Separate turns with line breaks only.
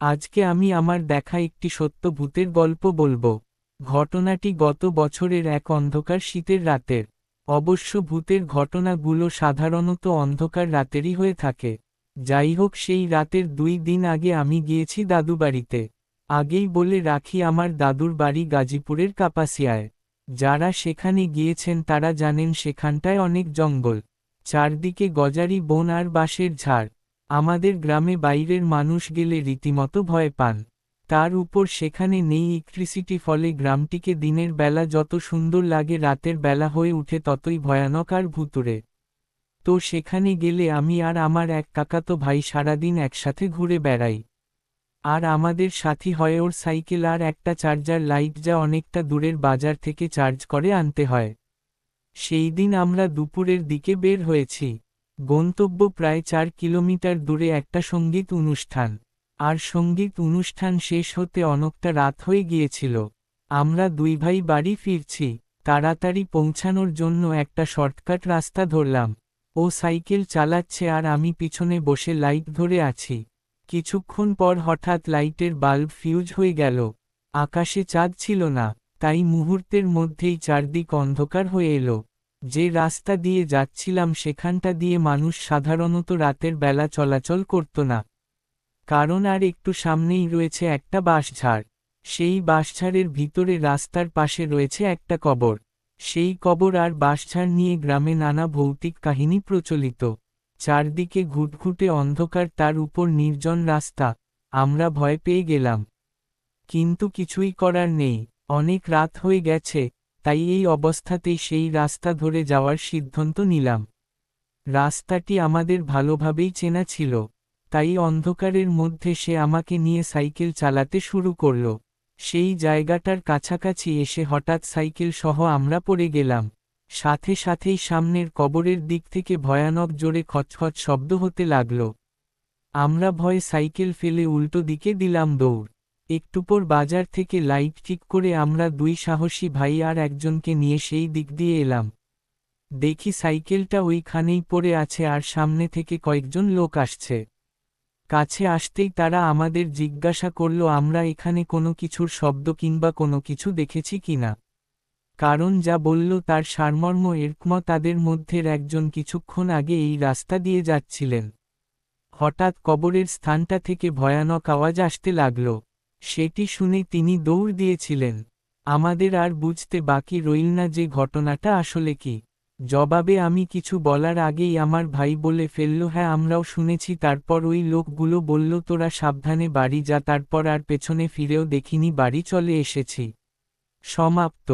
আজকে আমি আমার দেখা একটি সত্য ভূতের গল্প বলবো। ঘটনাটি গত বছরের এক অন্ধকার শীতের রাতের। অবশ্য ভূতের ঘটনাগুলো সাধারণত অন্ধকার রাতেরই হয়ে থাকে। যাই হোক, সেই রাতের 2 দিন আগে আমি গিয়েছি দাদু বাড়িতে। আগেই বলে রাখি, আমার দাদুর বাড়ি গাজীপুরের কাপাসিয়ায়। যারা সেখানে গিয়েছেন তারা জানেন সেখানটায় অনেক জঙ্গল, চারদিকে গজারি বন আর বাঁশের ঝাড়। আমাদের গ্রামে বাইরের মানুষ গেলে রীতিমতো ভয় পান। তার উপর সেখানে নেই ইলেকট্রিসিটি, ফলে গ্রামটিকে দিনের বেলা যত সুন্দর লাগে রাতের বেলা হয়ে উঠে ততই ভয়ানক আর ভুতুড়ে। তো সেখানে গেলে আমি আর আমার এক কাকাতো ভাই সারাদিন একসাথে ঘুরে বেড়াই। আর আমাদের সাথী হয় ওর সাইকেল আর একটা চার্জার লাইট, যা অনেকটা দূরের বাজার থেকে চার্জ করে আনতে হয়। সেই দিন আমরা দুপুরের দিকে বের হয়েছি। গন্তব্য প্রায় 4 কিলোমিটার দূরে একটা সঙ্গীত অনুষ্ঠান। আর সঙ্গীত অনুষ্ঠান শেষ হতে অনেকটা রাত হয়ে গিয়েছিল। আমরা দুই ভাই বাড়ি ফিরছি। তাড়াতাড়ি পৌঁছানোর জন্য একটা শর্টকাট রাস্তা ধরলাম। ও সাইকেল চালাচ্ছে আর আমি পিছনে বসে লাইট ধরে আছি। কিছুক্ষণ পর হঠাৎ লাইটের বাল্ব ফিউজ হয়ে গেল। আকাশে চাঁদ ছিল না, তাই মুহূর্তের মধ্যেই চারদিক অন্ধকার হয়ে এলো। যে রাস্তা দিয়ে যাচ্ছিলাম সেখানটা দিয়ে মানুষ সাধারণত রাতের বেলা চলাচল করত না। কারণ আর একটু সামনেই রয়েছে একটা বাঁশঝাড়। সেই বাঁশঝাড়ের ভিতরে রাস্তার পাশে রয়েছে একটা কবর। সেই কবর আর বাঁশঝাড় নিয়ে গ্রামে নানা ভৌতিক কাহিনী প্রচলিত। চারদিকে ঘুটঘুটে অন্ধকার, তার উপর নির্জন রাস্তা। আমরা ভয় পেয়ে গেলাম, কিন্তু কিছুই করার নেই। অনেক রাত হয়ে গেছে, তাই এই অবস্থাতেই সেই রাস্তা ধরে যাওয়ার সিদ্ধান্ত নিলাম। রাস্তাটি আমাদের ভালোভাবেই চেনা ছিল, তাই অন্ধকারের মধ্যে সে আমাকে নিয়ে সাইকেল চালাতে শুরু করল। সেই জায়গাটার কাছাকাছি এসে হঠাৎ সাইকেল সহ আমরা পড়ে গেলাম। সাথে সাথেই সামনের কবরের দিক থেকে ভয়ানক জোরে খচখচ শব্দ হতে লাগল। আমরা ভয়ে সাইকেল ফেলে উল্টো দিকে দিলাম দৌড়। একটু পর বাজার থেকে লাইট ঠিক করে আমরা দুই সাহসী ভাই আর একজনকে নিয়ে সেই দিক দিয়ে এলাম। দেখি সাইকেলটা ওইখানেই পড়ে আছে আর সামনে থেকে কয়েকজন লোক আসছে। কাছে আসতেই তারা আমাদের জিজ্ঞাসা করল আমরা এখানে কোনো কিছুর শব্দ কিংবা কোনো কিছু দেখেছি কিনা। কারণ যা বলল তার সারমর্ম এরকম, তাদের মধ্যের একজন কিছুক্ষণ আগে এই রাস্তা দিয়ে যাচ্ছিলেন। হঠাৎ কবরের স্থানটা থেকে ভয়ানক আওয়াজ আসতে লাগল। সেটি শুনে তিনি দৌড় দিয়েছিলেন। আমাদের আর বুঝতে বাকি রইল না যে ঘটনাটা আসলে কি। জবাবে আমি কিছু বলার আগেই আমার ভাই বলে ফেলল, হ্যাঁ আমরাও শুনেছি। তারপর ওই লোকগুলো বলল তোরা সাবধানে বাড়ি যা। তারপর আর পেছনে ফিরেও দেখিনি, বাড়ি চলে এসেছি। সমাপ্ত।